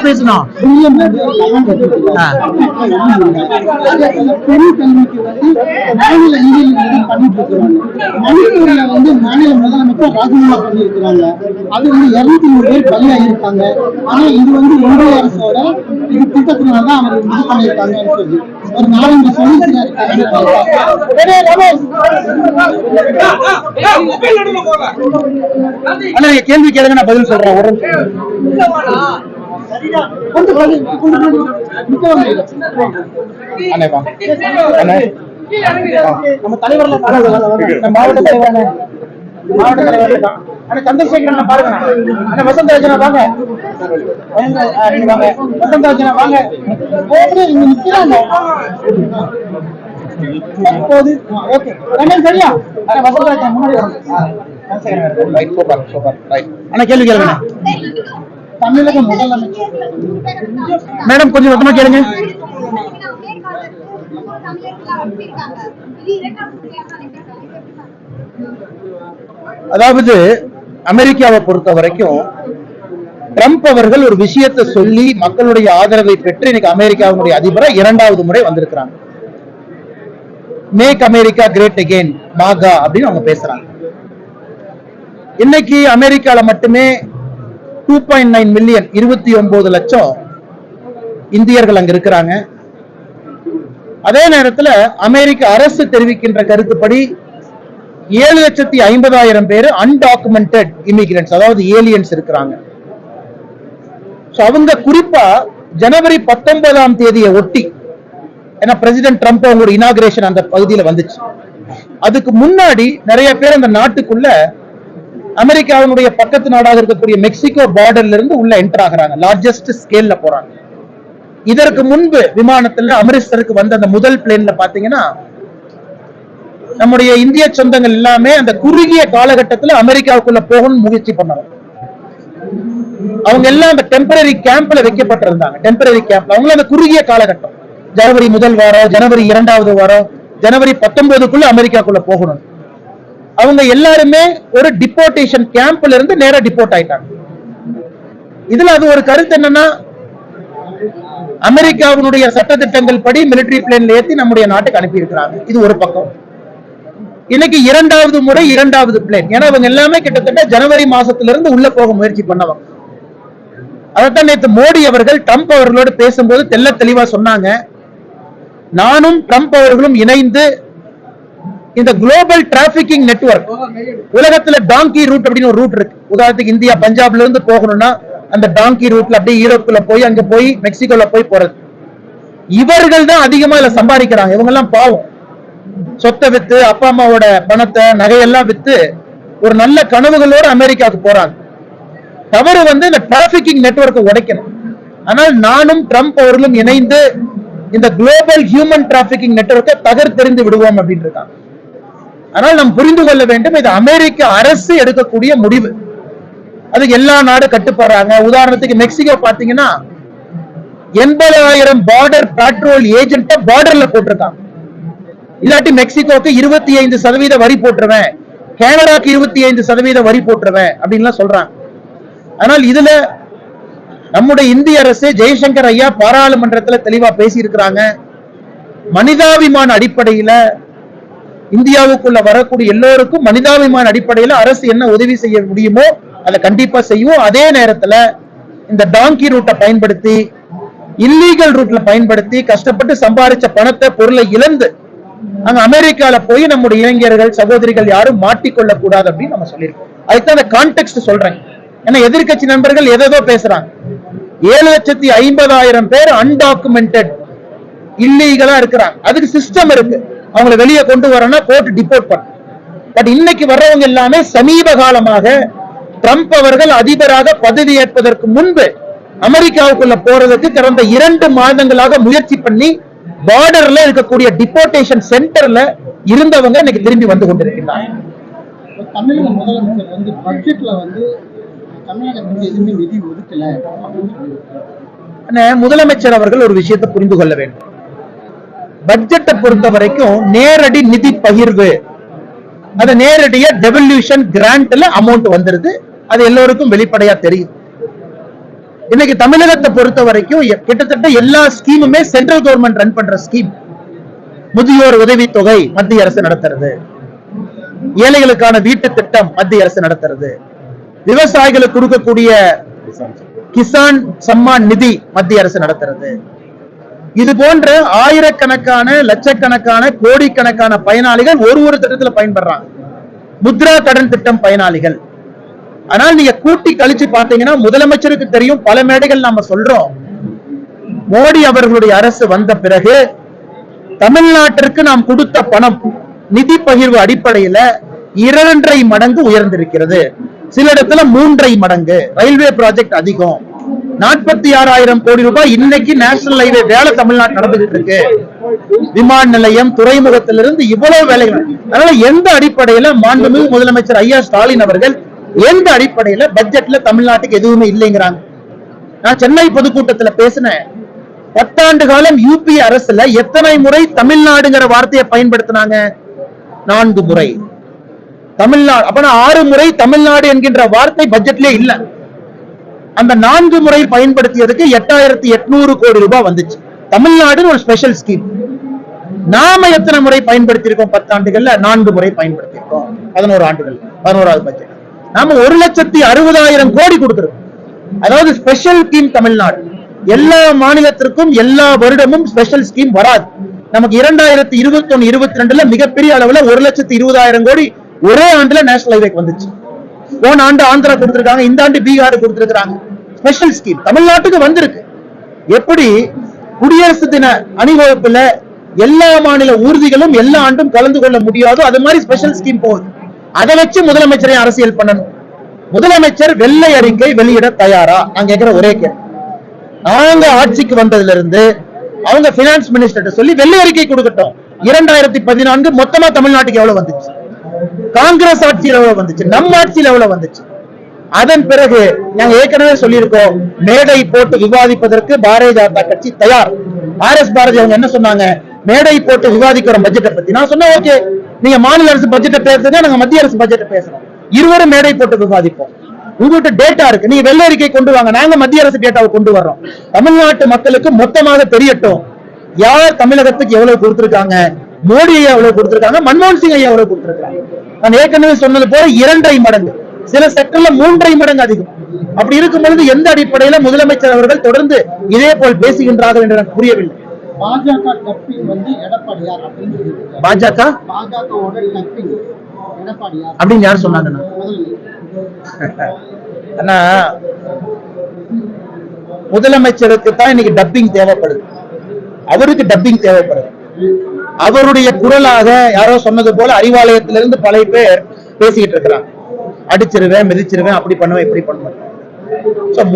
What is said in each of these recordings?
பேசணும். மணிப்பூர்ல மாநில முதலமைச்சர் ராஜினாமா பண்ணியிருக்கிறாங்க. அது 203 பேர் பலியாகிருக்காங்க. ஆனா இது ஒன்றிய அரசோட இது திட்டத்தினாலதான் அவர் இது பண்ணியிருக்காங்கன்னு சொல்லி ஒரு 4 சொல்லியிருக்காரு. கேள்வி கேளுங்க, நான் பதில் சொல்றேன். நம்ம தலைவர் மாவட்ட தலைவர் சந்திரசேகரன் பாருங்க. வசந்தராஜனா வாங்க, வசந்தராஜனா வாங்க. சரியா வசந்தராஜன் முன்னாடி கேள்வி கேளுங்க. தமிழக முதலமைச்சர் மேடம் கொஞ்சம் மொத்தமா கேளுங்க. அதாவது அமெரிக்காவை பொறுத்த வரைக்கும் ட்ரம்ப் அவர்கள் ஒரு விஷயத்தை சொல்லி மக்களுடைய ஆதரவை பெற்று இன்னைக்கு அமெரிக்காவுடைய அதிபரா 2வது முறை வந்திருக்கிறாங்க. மேக் அமெரிக்கா கிரேட் அகெயின், மாகா அப்படின்னு அவங்க பேசுறாங்க. இன்னைக்கு அமெரிக்கால மட்டுமே 2.9 மில்லியன் 29 லட்சம் இந்தியர்கள் அங்க இருக்கிறாங்க. அதே நேரத்தில் அமெரிக்க அரசு தெரிவிக்கின்ற கருத்துப்படி 7,50,000 பேர் அன்டாக்குமெண்டட் இமிகிரன்ட்ஸ், அதாவது ஏலியன்ஸ் இருக்கிறாங்க. அவங்க குறிப்பா ஜனவரி 19ஆம் தேதியை ஒட்டி, ஏன்னா பிரசிடென்ட் ட்ரம்ப் அவங்களோட இனாகிரேஷன் அந்த பகுதியில் வந்துச்சு. அதுக்கு முன்னாடி நிறைய பேர் அந்த நாட்டுக்குள்ள அமெரிக்காவினுடைய பக்கத்து நாடாக இருக்கக்கூடிய மெக்சிகோ பார்டர்ல இருந்து உள்ள என்டர் ஆகிறாங்க. லார்ஜஸ்ட் ஸ்கேல்ல போறாங்க. இதற்கு முன்பு விமானத்தில் அமிர்தசருக்கு வந்த அந்த முதல் பிளேன்ல பாத்தீங்கன்னா நம்முடைய இந்திய சொந்தங்கள் எல்லாமே அந்த குறுகிய காலகட்டத்தில் அமெரிக்காவுக்குள்ள போகணும்னு முயற்சி பண்ணாங்க. அவங்க எல்லாம் அந்த டெம்பரரி கேம்ப்ல வைக்கப்பட்டிருந்தாங்க. டெம்பரரி கேம்ப்ல அவங்க அந்த குறுகிய காலகட்டம், ஜனவரி முதல் வாரம், ஜனவரி 2வது வாரம், ஜனவரி 19க்குள்ள அமெரிக்காக்குள்ள போகணும். அவங்க எல்லாருமே ஒரு டிபோர்டேஷன் கேம்ப்ல இருந்து நேரா டிபோர்ட் ஆயிட்டாங்க. இதுல அது ஒரு கருத்து என்னன்னா, அமெரிக்காவினுடைய சட்டத்திட்டங்கள் படி மிலிட்டரி பிளேன்ல ஏத்தி நம்முடைய நாட்டுக்கு அனுப்பி இருக்கிறாங்க. இது ஒரு பக்கம். இன்னைக்கு 2வது முறை 2வது பிளேன். ஏன்னா அவங்க எல்லாமே கிட்டத்தட்ட ஜனவரி மாசத்திலிருந்து உள்ள போக முயற்சி பண்ணவங்க. அதைத்தான் நேற்று மோடி அவர்கள் ட்ரம்ப் அவர்களோடு பேசும்போது தெல்ல தெளிவா சொன்னாங்க. நானும் ட்ரம்ப் அவர்களும் இணைந்து இந்த குளோபல் டிராபிகிங் நெட்வொர்க், உலகத்துல டாங்கி ரூட் அப்படின்னு ஒரு ரூட் இருக்கு. உதாரணத்துக்கு இந்தியா பஞ்சாப்ல இருந்து போகணும்னா அந்த டாங்கி ரூட்ல அப்படியே யூரோப்ல போய் அங்க போய் மெக்சிகோல போய் போறது. இவர்கள் தான் அதிகமா இதுல சம்பாதிக்கிறாங்க. இவங்க எல்லாம் பாவம், சொத்தை வித்து, அப்பா அம்மாவோட பணத்தை நகையெல்லாம் வித்து ஒரு நல்ல கனவுகளோடு அமெரிக்காவுக்கு போறாங்க. தவறு இந்த டிராபிகிங் நெட்வொர்க்கை உடைக்கணும். ஆனால் நானும் ட்ரம்ப் அவர்களும் இணைந்து இந்த குளோபல் ஹியூமன் டிராபிகிங் நெட்வொர்க்கை தகர்த்தெறிந்து விடுவோம் அப்படின்னு இருக்காங்க. ஆனால் நாம் புரிந்து கொள்ள வேண்டும், இது அமெரிக்க அரசு எடுக்கக்கூடிய முடிவு. அதுக்கு எல்லா நாடும் கட்டுப்படுறாங்க. உதாரணத்துக்கு மெக்சிகோ பாத்தீங்கன்னா 80,000 பார்டர் பேட்ரோல் ஏஜென்ட் பார்டர்ல போட்டிருக்காங்க. இல்லாட்டி மெக்சிகோக்கு 25% வரி போட்டுருவேன், கனடாக்கு 25% வரி போட்டுருவேன் அப்படின்னு சொல்றாங்க. ஆனால் இதுல நம்முடைய இந்திய அரசு, ஜெய்சங்கர் ஐயா பாராளுமன்றத்தில் தெளிவா பேசி இருக்கிறாங்க. மனிதாபிமான அடிப்படையில இந்தியாவுக்குள்ள வரக்கூடிய எல்லோருக்கும் மனிதாபிமான அடிப்படையில் அரசு என்ன உதவி செய்ய முடியுமோ அதை கண்டிப்பா செய்வோம். அதே நேரத்தில் இந்த டாங்கி ரூட்டை பயன்படுத்தி, இல்லீகல் ரூட்ல பயன்படுத்தி கஷ்டப்பட்டு சம்பாதிச்ச பணத்தை, பொருளை இழந்து அங்க அமெரிக்கால போய் நம்முடைய இளைஞர்கள், சகோதரிகள் யாரும் மாட்டிக்கொள்ள கூடாது அப்படின்னு நம்ம சொல்லியிருக்கோம். அதுதான் அந்த கான்டெக்ஸ்ட் சொல்றேன். ஏன்னா எதிர்கட்சி நண்பர்கள் எதோ பேசுறாங்க. 7,50,000 பேர் அன்டாக்குமெண்டட் இல்லீகலா இருக்கிறாங்க. அதுக்கு சிஸ்டம் இருக்கு. அவங்களை வெளியே கொண்டு வரணும், கோர்ட் டிபோர்ட் பண்ண. பட் இன்னைக்கு வர்றவங்க எல்லாமே சமீப காலமாக ட்ரம்ப் அவர்கள் அதிபராக பதவி ஏற்பதற்கு முன்பு அமெரிக்காவுக்குள்ள போறதுக்கு கடந்த 2 மாதங்களாக முயற்சி பண்ணி பார்டர்ல இருக்கக்கூடிய டிபோர்டேஷன் சென்டர்ல இருந்தவங்க இன்னைக்கு திரும்பி வந்து கொண்டிருக்கிறாங்க. தமிழக முதலமைச்சர் பட்ஜெட்ல தமிழகத்துக்கு எதுவுமே நிதி ஒதுக்கல. முதலமைச்சர் அவர்கள் ஒரு விஷயத்தை புரிந்து கொள்ள வேண்டும். பட்ஜெட்டை பொறுத்த வரைக்கும் நேரடி நிதி பகிர்வு, அது நேரடியா டெவல்யூஷன் கிராண்ட்ல அமௌண்ட் வந்துருது. அது எல்லோருக்கும் வெளிப்படையா தெரியும். இன்னைக்கு தமிழகத்தை பொறுத்த வரைக்கும் கிட்டத்தட்ட எல்லா ஸ்கீமுமே சென்ட்ரல் கவர்மெண்ட் ரன் பண்ற ஸ்கீம். முதியோர் உதவி தொகை மத்திய அரசு நடத்துறது, ஏழைகளுக்கான வீட்டு திட்டம் மத்திய அரசு நடத்துறது, விவசாயிகளுக்கு கொடுக்கக்கூடிய கிசான் சம்மான் நிதி மத்திய அரசு நடத்துறது. இது போன்ற ஆயிரக்கணக்கான லட்சக்கணக்கான கோடிக்கணக்கான பயனாளிகள் ஒரு திட்டத்தில் பயன்படுறாங்க. முத்ரா கடன் திட்டம் பயனாளிகள். ஆனால் நீங்க கூட்டி கழிச்சு பார்த்தீங்கன்னா முதலமைச்சருக்கு தெரியும், பல மேடைகள் நாம சொல்றோம், மோடி அவர்களுடைய அரசு வந்த பிறகு தமிழ்நாட்டிற்கு நாம் கொடுத்த பணம் நிதி பகிர்வு அடிப்படையில் 2.5 மடங்கு உயர்ந்திருக்கிறது. சில இடத்துல 3.5 மடங்கு. ரயில்வே ப்ராஜெக்ட் அதிகம். 46,000 கோடி ரூபாய் இன்னைக்கு நேஷனல் ஹைவே வேலை தமிழ்நாடு நடந்துகிட்டு இருக்கு. விமான நிலையம், துறைமுகத்திலிருந்து இவ்வளவு வேலைகள். அதனால எந்த அடிப்படையில மாண்புமிகு முதலமைச்சர் ஐயா ஸ்டாலின் அவர்கள் எந்த அடிப்படையில பட்ஜெட்ல தமிழ்நாட்டுக்கு எதுவுமே இல்லைங்கிறாங்க? நான் சென்னை பொதுக்கூட்டத்துல பேசினேன். 10 ஆண்டு காலம் யூபி அரசுல எத்தனை முறை தமிழ்நாடுங்கிற வார்த்தையை பயன்படுத்தினாங்க? 4 முறை. தமிழ்நாடு அப்ப 6 முறை தமிழ்நாடு என்கின்ற வார்த்தை பட்ஜெட்லயே இல்ல. அந்த 4 முறை பயன்படுத்தியதுக்கு 8,800 கோடி ரூபாய் வந்துச்சு. தமிழ்நாடு ஒரு ஸ்பெஷல் ஸ்கீம். நாம எத்தனை முறை பயன்படுத்தி இருக்கோம்? 10 ஆண்டுகள்ல 4 முறை பயன்படுத்தி இருக்கோம். 11 ஆண்டுகள், 11வது பட்ஜெட் நாம 1,60,000 கோடி கொடுத்திருக்கோம். அதாவது ஸ்பெஷல் ஸ்கீம் தமிழ்நாடு. எல்லா மாநிலத்திற்கும் எல்லா வருடமும் ஸ்பெஷல் ஸ்கீம் வராது. நமக்கு 2021-22 மிகப்பெரிய அளவுல 1,20,000 கோடி ஒரே ஆண்டுல நேஷனல் ஹைவேக்கு வந்துச்சு. போன ஆண்டு ஆந்திரா கொடுத்திருக்காங்க, இந்த ஆண்டு பீகார் கொடுத்திருக்காங்க. ஸ்பெஷல் ஸ்கீம் தமிழ்நாட்டுக்கு வந்திருக்கு. எப்படி குடியரசு தின அணிவகுப்புல எல்லா மாநில ஊர்திகளும் எல்லா ஆண்டும் கலந்து கொள்ள முடியாதோ அது மாதிரி ஸ்பெஷல் ஸ்கீம் போகுது. அதை வச்சு முதலமைச்சரை அரசியல் பண்ணணும். முதலமைச்சர் வெள்ளை அறிக்கை வெளியிட தயாரா? நான் கேட்கிற ஒரே கேள்வி. நாங்க ஆட்சிக்கு வந்ததுல இருந்து அவங்க பினான்ஸ் மினிஸ்டர் சொல்லி வெள்ளை அறிக்கை கொடுக்கட்டும். 2014 மொத்தமா தமிழ்நாட்டுக்கு எவ்வளவு வந்துச்சு? காங்கிரஸ் ஆட்சியில் எவ்வளவு வந்துச்சு? நம்ம ஆட்சியில் எவ்வளவு வந்துச்சு? அதன் பிறகு நாங்க ஏற்கனவே சொல்லியிருக்கோம், மேடை போட்டு விவாதிப்பதற்கு பாரதிய ஜனதா கட்சி தயார். RS பாரதி அவங்க என்ன சொன்னாங்க? மேடை போட்டு விவாதிக்கிற பட்ஜெட்டை பத்தி. நான் சொன்னேன், ஓகே, நீங்க மாநில அரசு பட்ஜெட்டை பேசுறதா, நாங்க மத்திய அரசு பட்ஜெட்டை பேசுறோம். இருவரும் மேடை போட்டு விவாதிப்போம். உங்ககிட்ட டேட்டா இருக்கு, நீங்க வெள்ளை அறிக்கை கொண்டு வாங்க, நாங்க மத்திய அரசு டேட்டாவை கொண்டு வர்றோம். தமிழ்நாட்டு மக்களுக்கு மொத்தமாக தெரியட்டும் யார் தமிழகத்துக்கு எவ்வளவு கொடுத்திருக்காங்க, மோடி ஐயா எவ்வளவு கொடுத்திருக்காங்க, மன்மோகன் சிங் ஐயா எவ்வளவு கொடுத்திருக்காங்க. நான் ஏற்கனவே சொன்னது போல 2.5 மடங்கு, சில செக்டர்ல 3.5 மடங்கு அதிகம். அப்படி இருக்கும் பொழுது எந்த அடிப்படையில முதலமைச்சர் அவர்கள் தொடர்ந்து இதே போல் பேசுகின்றார்கள் என்று எனக்கு புரியவில்லை. பாஜக டப்பிங் வந்து எடப்பாடியார் அப்படின்னு பாஜகவோட டப்பிங் எடப்பாடியார் அப்படின்னு யார் சொன்னாங்கன்னா? ஆனா முதலமைச்சருக்கு தான் இன்னைக்கு டப்பிங் தேவைப்படுது. அவருக்கு டப்பிங் தேவைப்படுது. அவருடைய குரலாக யாரோ சொன்னது போல அறிவாலயத்திலிருந்து பல பேர் பேசிக்கிட்டு இருக்கிறாங்க. அடிச்சிருவேன், மிதிச்சிருவேன், அப்படி பண்ணுவேன், இப்படி பண்ணுவேன்.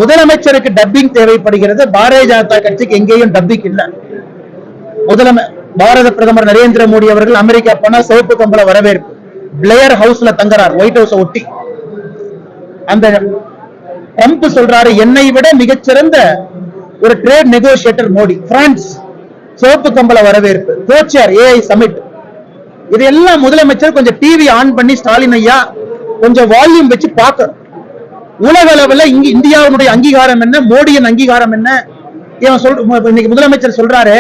முதலமைச்சருக்கு டப்பிங் தேவைப்படுகிறது. பாரதிய ஜனதா கட்சிக்கு எங்கேயும் டப்பிங் இல்ல. பாரத பிரதமர் நரேந்திர மோடி அவர்கள் அமெரிக்கா போனா சிவப்பு கம்பள வரவேற்பு. பிளேயர் ஹவுஸ்ல தங்குறார், ஒயிட் ஹவுஸ் ஒட்டி. அந்த ட்ரம்ப் சொல்றாரு, என்னை விட மிகச்சிறந்த ஒரு ட்ரேட் நெகோசியேட்டர் மோடி. பிரான்ஸ் சிவப்பு கம்பள வரவேற்பு. கோச்சர் AI சமிட். இதெல்லாம் முதலமைச்சர் கொஞ்சம் டிவி ஆன் பண்ணி ஸ்டாலின் ஐயா கொஞ்சம் வால்யூம் வச்சு பார்க்கணும். உலக அளவில் இங்க இந்தியாவுடைய அங்கீகாரம் என்ன, மோடியின் அங்கீகாரம் என்ன? இன்னைக்கு முதலமைச்சர் சொல்றாரு,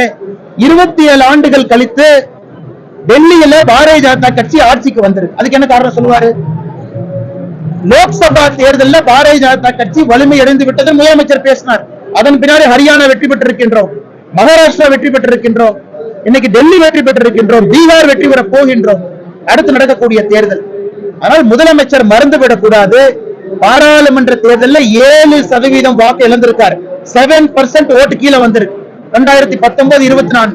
27 ஆண்டுகள் கழித்து டெல்லியில பாரதிய ஜனதா கட்சி ஆட்சிக்கு வந்திருக்கு. அதுக்கு என்ன காரணம் சொல்லுவாரு? லோக்சபா தேர்தலில் பாரதிய ஜனதா கட்சி வலிமை அடைந்து விட்டது முதலமைச்சர் பேசினார். அதன் பின்னாடி ஹரியானா வெற்றி பெற்றிருக்கின்றோம், மகாராஷ்டிரா வெற்றி பெற்றிருக்கின்றோம், இன்னைக்கு டெல்லி வெற்றி பெற்றிருக்கின்றோம், பீகார் வெற்றி பெற போகின்றோம் அடுத்து நடக்கக்கூடிய தேர்தல். ஆனால் முதலமைச்சர் மறந்துவிடக் கூடாது, பாராளுமன்ற தேர்தலில் 7% வாக்கு இழந்திருக்காரு. 7% ஓட்டு கீழே வந்திருக்கு. 2019, 24,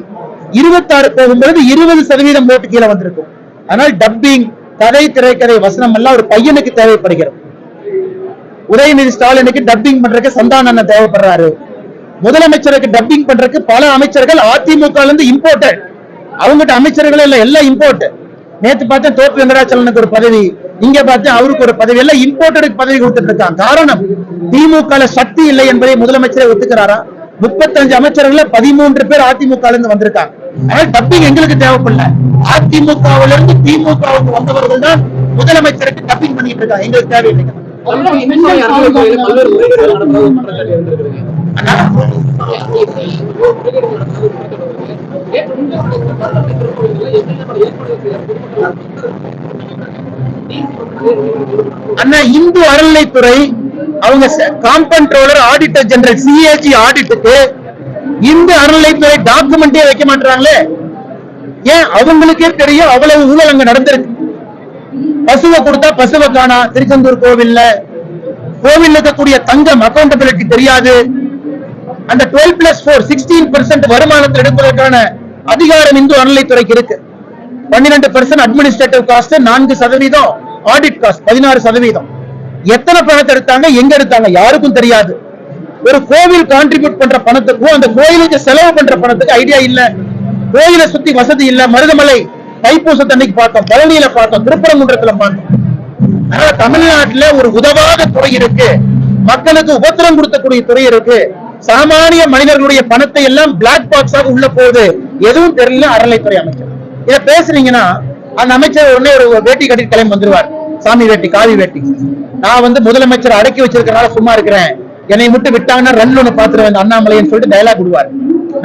26 போகும்போது 20% ஓட்டு கீழே வந்திருக்கும். ஆனால் டப்பிங், கதை, திரைக்கதை, வசனம் எல்லாம் ஒரு பையனுக்கு தேவைப்படுகிறது. உதயநிதி ஸ்டாலினுக்கு டப்பிங் பண்றதுக்கு சந்தானம் தேவைப்படுறாரு. முதலமைச்சருக்கு டப்பிங் பண்றதுக்கு பல அமைச்சர்கள் அதிமுக இருந்து இம்போர்ட்டட். அவங்ககிட்ட அமைச்சர்கள் இல்ல, எல்லாம் இம்போர்ட். நேத்து பார்த்தேன் தோப்பு வெங்கடாச்சலனுக்கு ஒரு பதவி, இங்க பார்த்தேன் அவருக்கு ஒரு பதவி, எல்லாம் இம்போர்ட்டடுக்கு பதவி கொடுத்துட்டு இருக்காங்க. காரணம், திமுக சக்தி இல்லை என்பதை முதலமைச்சரை ஒத்துக்கிறாரா? 35 அமைச்சர்கள் 13 பேர் அதிமுக இருந்து வந்திருக்காங்க. ஆனால் டப்பிங் எங்களுக்கு தேவைப்படல. அதிமுகவிலிருந்து திமுகவுக்கு வந்தவர்கள் தான் முதலமைச்சருக்கு டப்பிங் பண்ணிட்டு இருக்காங்க. எங்களுக்கு தேவையில்லைங்க. பெண்கள் அண்ணா இந்து அறநிலைத்துறை அவங்க காம்பன்ட்ரோலர் ஆடிட்டர் ஜெனரல் சிஏஜி ஆடிட்டுக்கு இந்து அறநிலைத்துறை டாக்குமெண்டே வைக்க மாட்டாங்களே. ஏன்? அவங்களுக்கே தெரியும் அவ்வளவு ஊழல் அங்க நடந்திருக்கு. பசுவை கொடுத்தா பசுவை காணா திருச்செந்தூர் கோவில்ல இருக்கக்கூடிய தங்கம் அக்கௌண்டபிலிட்டி தெரியாது. அந்த 12+4 16% வருமானத்தை எடுப்பதற்கான அதிகாரம் இந்து அறநிலைத்துறைக்கு இருக்கு. 12% அட்மினிஸ்ட்ரேட்டிவ் காஸ்ட், 4% ஆடிட் காஸ்ட், 16%. எத்தனை பணத்தை எடுத்தாங்க, எங்க எடுத்தாங்க யாருக்கும் தெரியாது. ஒரு கோவில் கான்ட்ரிபியூட் பண்ற பணத்துக்கும் அந்த கோயிலுக்கு செலவு பண்ற பணத்துக்கு ஐடியா இல்ல. கோயிலை சுத்தி வசதி இல்ல. மருதமலை தைப்பூசத்தன்னைக்கு பார்த்தோம், பழனியில பார்த்தோம், திருப்பரங்குன்றத்துல பார்த்தோம். ஆனா தமிழ்நாட்டுல ஒரு உதவாத துறை இருக்கு, மக்களுக்கு உபத்திரம் கொடுக்கக்கூடிய துறை இருக்கு. சாமானிய மனிதர்களுடைய பணத்தை எல்லாம் பிளாக் பாக்ஸாக உள்ள போகுது, எதுவும் தெரியல. அறநிலைத்துறை அமைச்சர் இத பேசுறீங்கன்னா அந்த அமைச்சர் உடனே ஒரு வேட்டி கட்டி கிளம்பி வந்துருவார். சாமி வேட்டி, காவி வேட்டி. நான் முதலமைச்சர் அடக்கி வச்சிருக்கிறனால சும்மா இருக்கிறேன், என்னை மட்டும் விட்டாங்கன்னா ரன் ஒண்ணு பாத்துருவேன் அண்ணாமலைன்னு சொல்லிட்டு டயலாக் விடுவார்.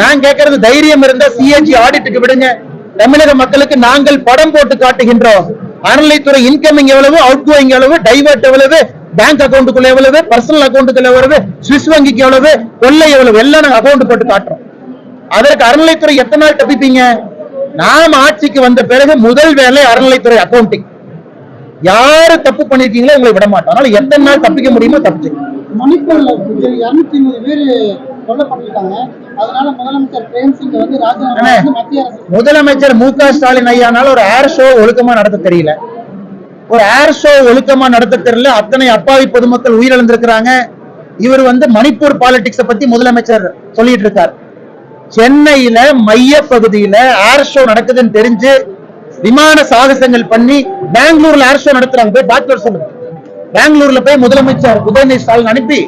நான் கேட்கறது, தைரியம் இருந்தா சிஏஜி ஆடிட்டுக்கு விடுங்க. தமிழக மக்களுக்கு நாங்கள் படம் போட்டு காட்டுகின்றோம். அறநிலைத்துறை இன்கமிங் எவ்வளவு, அவுட் கோயிங் எவ்வளவு, டைவர்ட் எவ்வளவு, பேங்க் அக்கௌண்ட்டுக்குள்ள எவ்வளவு, பர்சனல் அக்கௌண்ட்டுக்குள்ள எவ்வளவு, சுவிஸ் வங்கிக்கு எவ்வளவு, கொள்ளை எவ்வளவு, எல்லாம் நாங்க அக்கௌண்ட் போட்டு காட்டுறோம். அதற்கு அறநிலைத்துறை எத்தனை நாள் தப்பிப்பீங்க? நாம் ஆட்சிக்கு வந்த பிறகு முதல் வேலை அறநிலைத்துறை அக்கௌண்டிங். யாரு தப்பு பண்ணிருக்கீங்களோ உங்களை விட மாட்டோம். அதனால எத்தனை நாள் தப்பிக்க முடியுமோ தப்பிச்சு. மணிப்பூர்ல 230 பேர் கொல்லப்பட்டிருக்காங்க. அதனால முதலமைச்சர் பிரேம்சிங் ராஜினாமா மத்திய அரசு. முதலமைச்சர் மு.க. ஸ்டாலின் ஐயானால ஒரு ஏர் ஷோ ஒழுக்கமா நடத்த தெரியல. ஒரு ஏர் ஷோ ஒழுக்கமா நடத்த தெரியல. அத்தனை அப்பாவி பொதுமக்கள் உயிரிழந்திருக்கிறாங்க. இவர் மணிப்பூர் பாலிடிக்ஸ் பத்தி முதலமைச்சர் சொல்லிட்டு இருக்கார். சென்னையில மைய பகுதியில ஏர் ஷோ நடக்குதுன்னு தெரிஞ்சு விமான சாகசங்கள் பண்ணி பெங்களூர்ல ஏர் ஷோ நடத்துறாங்க. போய் பார்த்து சொல்லுங்க. பெங்களூர்ல போய் முதலமைச்சர் உதயநிதி ஸ்டாலின் அனுப்பி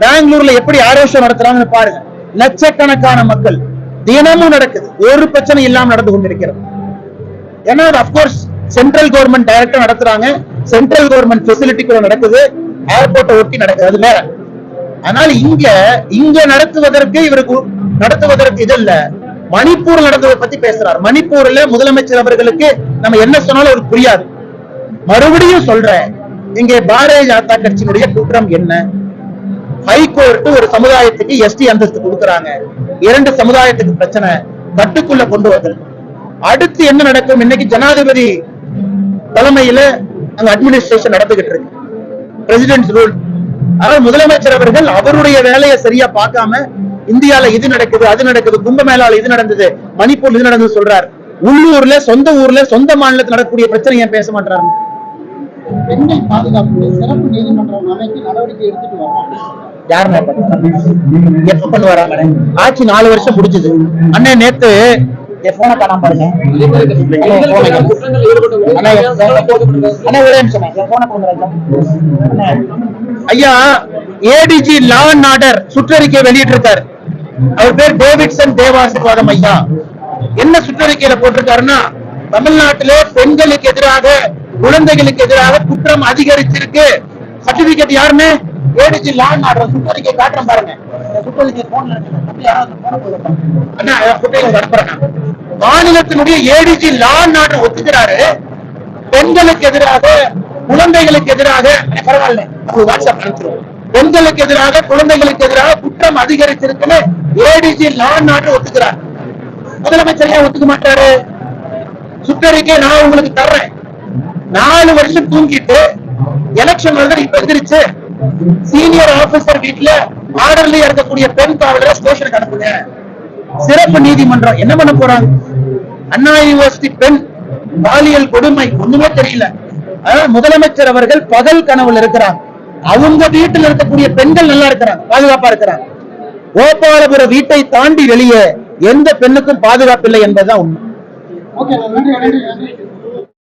பெங்களூர்ல எப்படி ஏர் ஷோ நடத்துறாங்கன்னு பாருங்க. லட்சக்கணக்கான மக்கள் தினமும் நடக்குது, ஒரு பிரச்சனை இல்லாம நடந்து கொண்டிருக்கிறது. ஏன்னா அப்கோர்ஸ் சென்ட்ரல் கவர்மெண்ட் டைரக்டா நடத்துறாங்க, சென்ட்ரல் கவர்மெண்ட் ஃபெசிலிட்டிக்குள்ள நடக்குது, ஏர்போர்ட்டை ஒட்டி நடக்குது, அது வேற. அதனால இங்க நடத்துவதற்கு இது இல்ல. மணிப்பூர் நடந்ததை பத்தி பேசுறார். மணிப்பூர்ல முதலமைச்சர் அவர்களுக்கு நம்ம என்ன சொன்னாலும் அவருக்கு புரியாது. மறுபடியும் சொல்றேன், இங்கே பாரதிய ஜனதா கட்சியினுடைய குற்றம் என்ன? ஹைகோர்ட் ஒரு சமுதாயத்துக்கு எஸ்டி அந்தஸ்து கொடுக்கறாங்க, 2 சமுதாயத்துக்கு பிரச்சனை, கட்டுக்குள்ள கொண்டு வருது. அடுத்து என்ன நடக்கும்? இன்னைக்கு ஜனாதிபதி தலைமையில அங்க அட்மினிஸ்ட்ரேஷன் நடந்துகிட்டு இருக்கு, பிரசிடென்ட்ஸ் ரூல். ஆனால் முதலமைச்சர் அவர்கள் அவருடைய வேலையை சரியா பார்க்காம இந்தியால இது நடக்குது, அது நடக்குது, கும்பமேளால இது நடந்தது, மணிப்பூர் இது நடந்தது சொல்றார். உள்ளூர்ல, சொந்த ஊர்ல, சொந்த மாநிலத்தில் நடக்கக்கூடிய பிரச்சனை ஏன் பேச மாட்டாரு? பெண்கள் பாதுகாப்பு சிறப்பு நீதிமன்றம் அமைக்க நடவடிக்கை எடுத்துட்டு வரோம். யாருன்னா எப்ப பண்ணுவாராங்க? ஆட்சி 4 வருஷம் முடிஞ்சது. அண்ணன் நேத்து போன காணாம பாருங்க. ஐயா ஏடிஜி லா அண்ட் ஆர்டர் சுற்றறிக்கை வெளியிட்டு இருக்காரு. அவர் பேர் டேவிட்சன் தேவாசிர்வாதம் ஐயா. என்ன சுற்றறிக்கையில போட்டிருக்காருன்னா, தமிழ்நாட்டிலே பெண்களுக்கு எதிராக, குழந்தைகளுக்கு எதிராக குற்றம் அதிகரிச்சிருக்கு. சர்டிபிகேட் யாருன்னு ஏடிஜி லா அண்ட் ஆர்டர் சுற்றறிக்கை காட்டுறேன் பாருங்க. மாநிலத்தினுடைய ஏடிஜி லா அண்ட் ஆர்டர் ஒத்துக்கிறாரு. பெண்களுக்கு எதிராக, குழந்தைகளுக்கு எதிராக, பரவாயில்ல வாட்ஸ்அப் அனுப்பிச்சிருவோம், பெண்களுக்கு எதிராக, குழந்தைகளுக்கு எதிராக குற்றம் அதிகரிச்சிருக்குன்னு ஏடிஜி லா அண்ட் ஆர்டர் ஒத்துக்கிறார். முதலமைச்சர் ஏன் ஒத்துக்க மாட்டாரு? சுற்றறிக்கை நான் உங்களுக்கு தர்றேன். 4 வருஷம் தூங்கிட்டு எலெக்ஷன் வந்து இப்ப எதிர்த்து சீனியர் ஆபீசர் வீட்டுல ஆர்டர்ல இருக்கக்கூடிய பெண் காவலரை ஸ்டேஷனுக்கு அனுப்புங்க. சிறப்பு நீதிமன்றம் என்ன பண்ண போறாங்க? அண்ணா யூனிவர்சிட்டி பெண் பாலியல் கொடுமை ஒண்ணுமே தெரியல. அதனால முதலமைச்சர் அவர்கள் பகல் கனவுல இருக்கிறாங்க. அவங்க வீட்டில் இருக்கக்கூடிய பெண்கள் நல்லா இருக்கிறாங்க, பாதுகாப்பா இருக்கிறாங்க. கோபாலபுர வீட்டை தாண்டி வெளியே எந்த பெண்ணுக்கும் பாதுகாப்பு இல்லை என்பதுதான் உண்மை. ஓகே, நன்றி.